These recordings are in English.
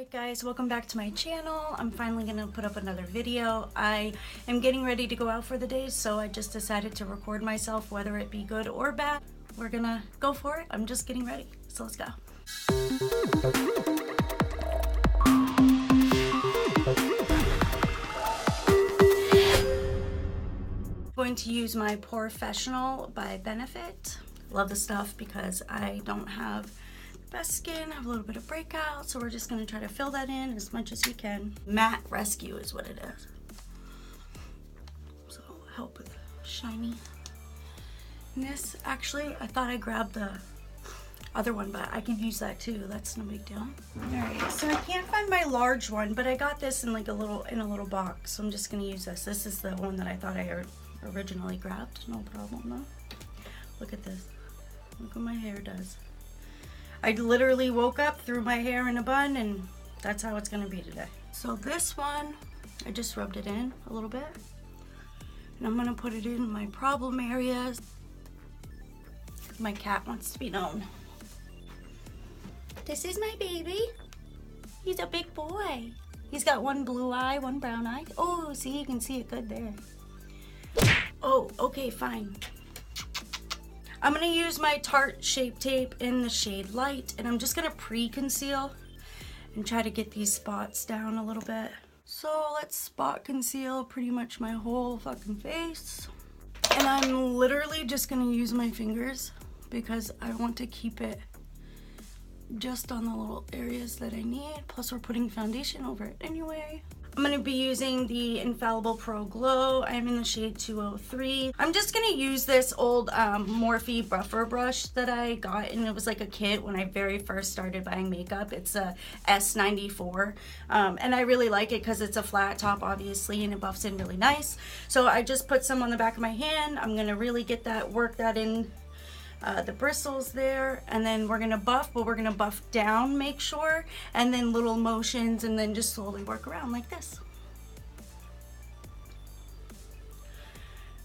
Alright guys, welcome back to my channel. I'm finally going to put up another video. I am getting ready to go out for the day, so I just decided to record myself, whether it be good or bad. We're gonna go for it. I'm just getting ready, so let's go. I'm going to use my Professional by Benefit. Love the stuff because I don't have best skin, I have a little bit of breakout, so we're just going to try to fill that in as much as we can. Matte Rescue is what it is. So help with shiny. And this, actually, I thought I grabbed the other one, but I can use that too. That's no big deal. Alright, so I can't find my large one, but I got this in like a little box, so I'm just going to use this. This is the one that I thought I originally grabbed. No problem though. Look at this. Look what my hair does. I literally woke up, threw my hair in a bun, and that's how it's gonna be today. So this one, I just rubbed it in a little bit. And I'm gonna put it in my problem areas. My cat wants to be known. This is my baby. He's a big boy. He's got one blue eye, one brown eye. Oh, see, you can see it good there. Oh, okay, fine. I'm going to use my Tarte Shape Tape in the shade Light, and I'm just going to pre-conceal and try to get these spots down a little bit. So let's spot conceal pretty much my whole fucking face. And I'm literally just going to use my fingers because I want to keep it just on the little areas that I need. Plus we're putting foundation over it anyway. I'm going to be using the Infallible Pro Glow. I'm in the shade 203. I'm just going to use this old Morphe buffer brush that I got, and it was like a kit when I very first started buying makeup. It's a S94, and I really like it because it's a flat top, obviously, and it buffs in really nice. So I just put some on the back of my hand. I'm going to really get that, work that in the bristles there, and then we're gonna buff, but we're gonna buff down, make sure, and then little motions, and then just slowly work around like this.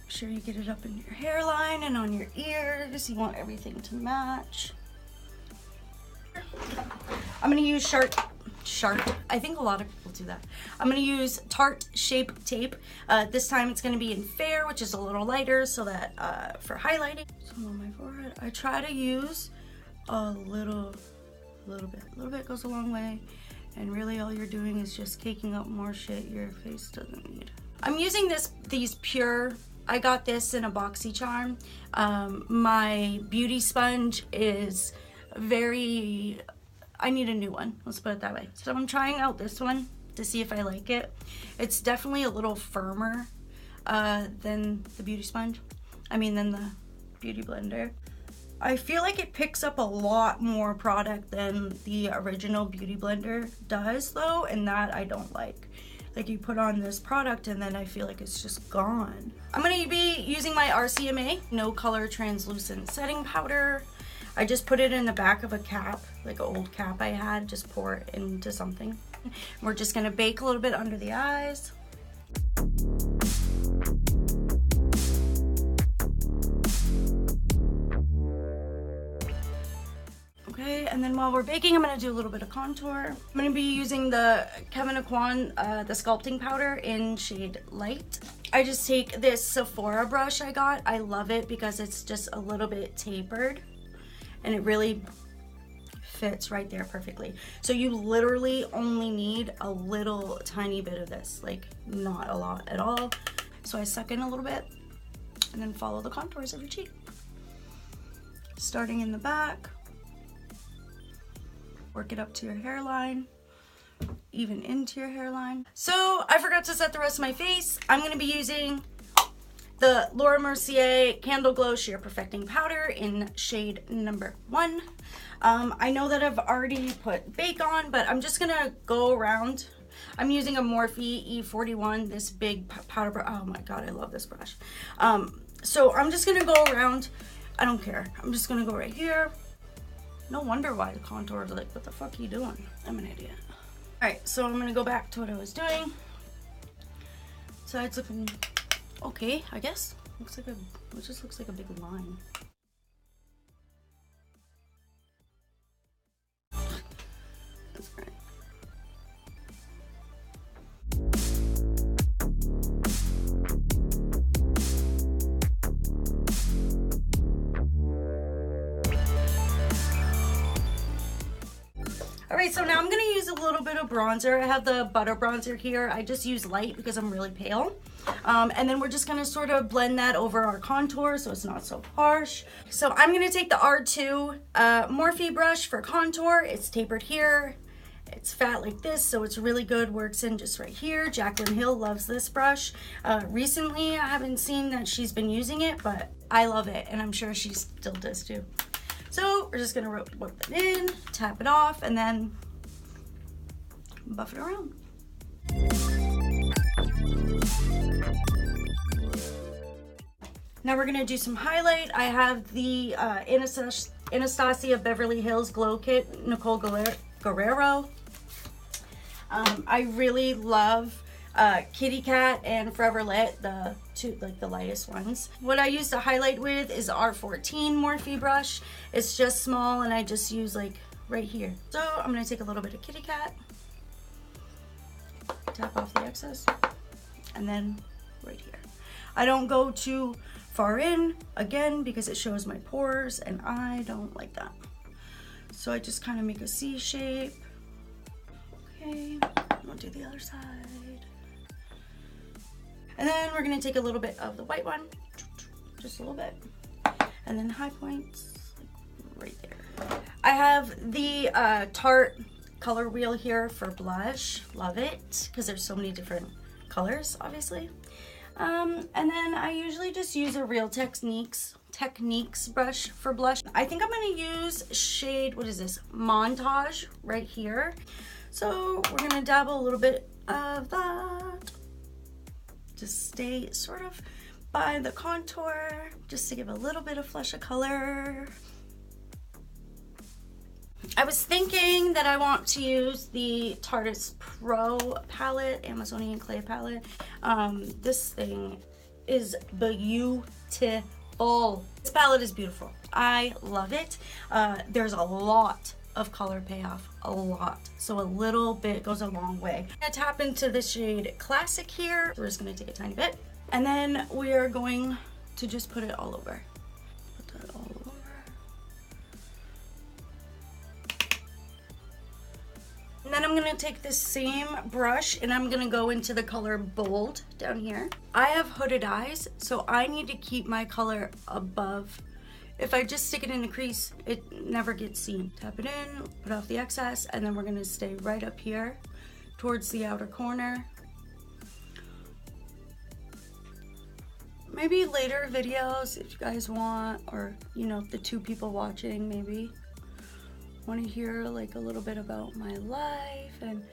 Make sure you get it up in your hairline and on your ears. You want everything to match. I'm gonna use I think a lot of people do that. I'm going to use Tarte Shape Tape. This time it's going to be in Fair, which is a little lighter, so that for highlighting. So on my forehead, I try to use a little bit. A little bit goes a long way, and really all you're doing is just caking up more shit your face doesn't need. I'm using these Pure. I got this in a BoxyCharm. My beauty sponge is very... I need a new one, let's put it that way. So I'm trying out this one to see if I like it. It's definitely a little firmer than the beauty sponge. Than the beauty blender. I feel like it picks up a lot more product than the original beauty blender does though, and that I don't like. Like you put on this product and then I feel like it's just gone. I'm gonna be using my RCMA No Color Translucent Setting Powder. I just put it in the back of a cap, like an old cap I had, just pour it into something. We're just gonna bake a little bit under the eyes. Okay, and then while we're baking, I'm gonna do a little bit of contour. I'm gonna be using the Kevyn Aucoin, the sculpting powder in shade Light. I just take this Sephora brush I got. I love it because it's just a little bit tapered. And it really fits right there perfectly. So you literally only need a little tiny bit of this, like not a lot at all. So I suck in a little bit and then follow the contours of your cheek. Starting in the back, work it up to your hairline, even into your hairline. So I forgot to set the rest of my face. I'm gonna be using the Laura Mercier Candle Glow Sheer Perfecting Powder in shade number 1. I know that I've already put bake on, but I'm just gonna go around. I'm using a Morphe E41, this big powder brush. Oh my god, I love this brush. So I'm just gonna go around. I don't care. I'm just gonna go right here. No wonder why the contour is like, what the fuck are you doing? I'm an idiot. Alright, so I'm gonna go back to what I was doing. Side's looking okay, I guess. It just looks like a big line. That's great. Okay, so now I'm gonna use a little bit of bronzer. I have the butter bronzer here. I just use light because I'm really pale. And then we're just gonna sort of blend that over our contour so it's not so harsh. So I'm gonna take the R2 Morphe brush for contour. It's tapered here. It's fat like this, so it's really good. Works in just right here. Jaclyn Hill loves this brush. Recently, I haven't seen that she's been using it, but I love it, and I'm sure she still does too. So we're just gonna rub it in, tap it off, and then buff it around. Now we're gonna do some highlight. I have the Anastasia Beverly Hills Glow Kit, Nicole Guerrero. I really love Kitty Cat and Forever Lit, the two, like the lightest ones. What I use to highlight with is R14 Morphe brush. It's just small and I just use like right here. So I'm gonna take a little bit of Kitty Cat, tap off the excess, and then right here. I don't go too far in, again, because it shows my pores and I don't like that. So I just kind of make a C shape. Okay, I'll do the other side. And then we're gonna take a little bit of the white one, just a little bit. And then high points, like right there. I have the Tarte color wheel here for blush. Love it, because there's so many different colors, obviously. And then I usually just use a Real Techniques brush for blush. I think I'm gonna use shade, what is this? Montage right here. So we're gonna dabble a little bit of that. Just stay sort of by the contour, just to give a little bit of flush of color. I was thinking that I want to use the Tarteist Pro palette, Amazonian clay palette. This thing is beautiful. This palette is beautiful. I love it. There's a lot of color payoff, a lot. So a little bit goes a long way. I'm gonna tap into the shade Classic here. We're just gonna take a tiny bit. And then we are going to just put it all over. Put that all over. And then I'm gonna take this same brush and I'm gonna go into the color Bold down here. I have hooded eyes, so I need to keep my color above. If I just stick it in the crease, it never gets seen. Tap it in, put off the excess, and then we're gonna stay right up here towards the outer corner. Maybe later videos if you guys want, or you know, the two people watching maybe want to hear like a little bit about my life and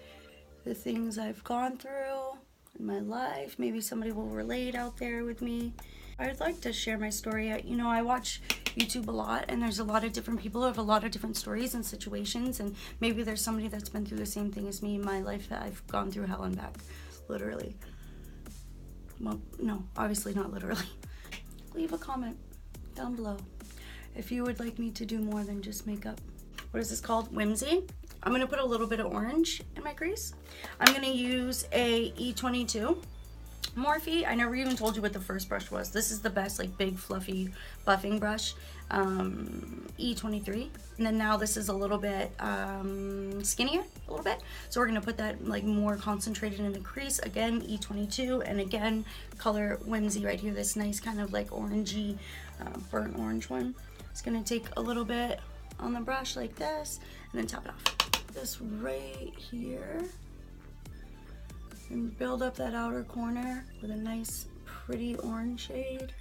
the things I've gone through in my life. Maybe somebody will relate out there with me. I'd like to share my story. You know, I watch YouTube a lot and there's a lot of different people who have a lot of different stories and situations, and maybe there's somebody that's been through the same thing as me in my life. I've gone through hell and back, literally. Well, no, obviously not literally. Leave a comment down below if you would like me to do more than just makeup. What is this called? Whimsy. I'm gonna put a little bit of orange in my crease. I'm gonna use a E22 Morphe. I never even told you what the first brush was. This is the best, like big fluffy buffing brush. E23. And then now this is a little bit skinnier, a little bit. So we're gonna put that like more concentrated in the crease. Again, E22, and again, color Whimsy right here. This nice kind of like orangey, burnt orange one. Just gonna take a little bit on the brush like this, and then top it off. This right here. And build up that outer corner with a nice pretty orange shade.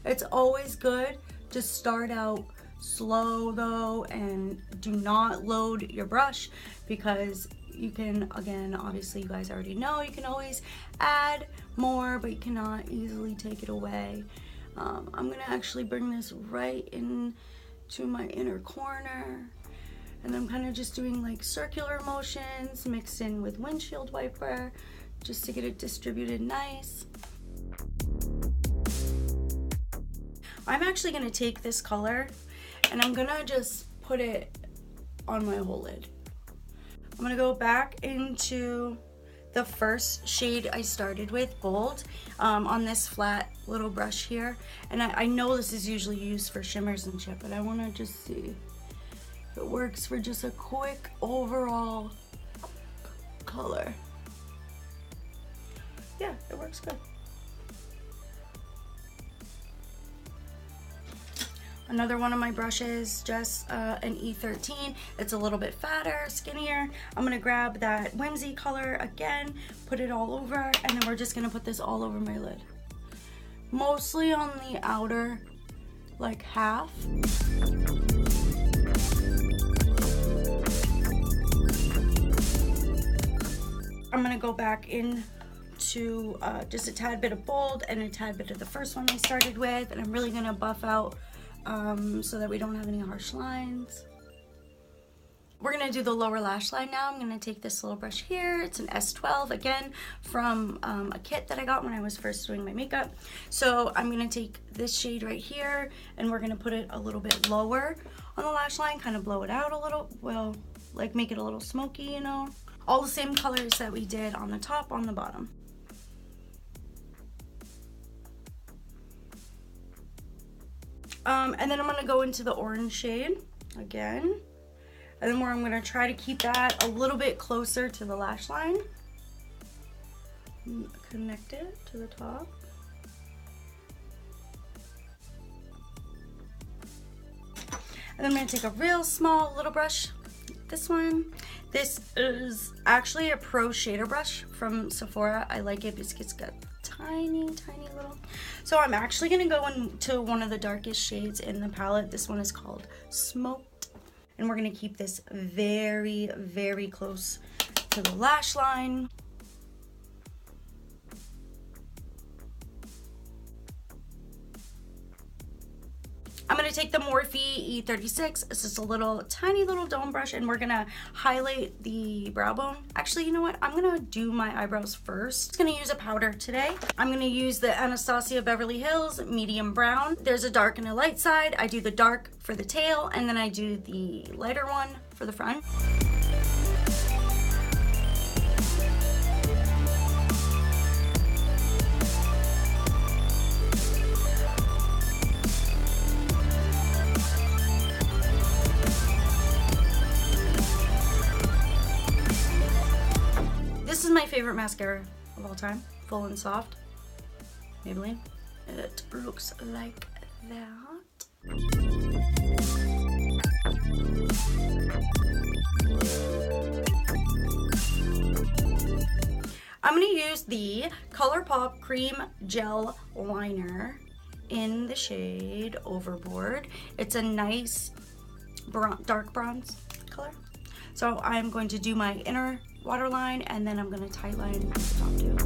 It's always good to start out slow though, and do not load your brush, because you can, again, obviously you guys already know, you can always add more, but you cannot easily take it away. I'm gonna actually bring this right in to my inner corner, and I'm kind of just doing like circular motions mixed in with windshield wiper just to get it distributed nice. I'm actually gonna take this color and I'm gonna just put it on my whole lid. I'm gonna go back into the first shade I started with, Bold, on this flat little brush here. And I know this is usually used for shimmers and shit, but I wanna just see It works for just a quick overall color. Yeah, it works good. Another one of my brushes, just an E13. It's a little bit fatter, skinnier. I'm gonna grab that Whimsy color again, put it all over, and then we're just gonna put this all over my lid. Mostly on the outer, like half. I'm gonna go back in to just a tad bit of bold and a tad bit of the first one I started with, and I'm really gonna buff out so that we don't have any harsh lines. We're gonna do the lower lash line now. I'm gonna take this little brush here. It's an S12, again, from a kit that I got when I was first doing my makeup. So I'm gonna take this shade right here, and we're gonna put it a little bit lower on the lash line, kind of blow it out a little, well, like make it a little smoky, you know? All the same colors that we did on the top, on the bottom. And then I'm gonna go into the orange shade again. And then I'm gonna try to keep that a little bit closer to the lash line. Connect it to the top. And then I'm gonna take a real small little brush, this one. This is actually a Pro Shader brush from Sephora. I like it because it's got tiny little. So I'm actually gonna go into one of the darkest shades in the palette. This one is called Smoked. And we're gonna keep this very, very close to the lash line. I'm gonna take the Morphe E36. It's just a little tiny little dome brush, and we're gonna highlight the brow bone. Actually, you know what? I'm gonna do my eyebrows first. I'm gonna use a powder today. I'm gonna use the Anastasia Beverly Hills medium brown. There's a dark and a light side. I do the dark for the tail, and then I do the lighter one for the front. This is my favorite mascara of all time, Full and Soft, Maybelline. It looks like that. I'm gonna use the ColourPop Cream Gel Liner in the shade Overboard. It's a nice dark bronze color. So I'm going to do my inner waterline, and then I'm going to tightline the top too.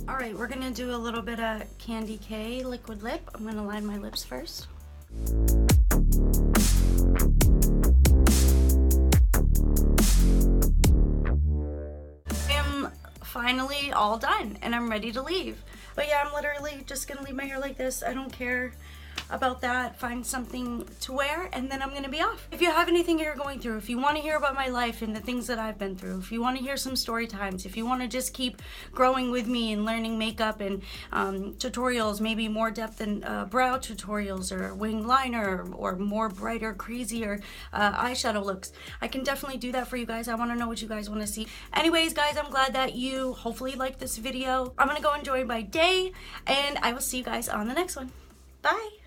All right, we're going to do a little bit of Candy K liquid lip. I'm going to line my lips first. Finally all done, and I'm ready to leave. But yeah, I'm literally just gonna leave my hair like this. I don't care about that. Find something to wear, and then I'm gonna be off. If you have anything you're going through, if you want to hear about my life and the things that I've been through, if you want to hear some story times, if you want to just keep growing with me and learning makeup and tutorials, maybe more depth in brow tutorials or wing liner or more brighter, crazier eyeshadow looks, I can definitely do that for you guys. I want to know what you guys want to see. Anyways, guys, I'm glad that you hopefully liked this video. I'm gonna go enjoy my day, and I will see you guys on the next one. Bye.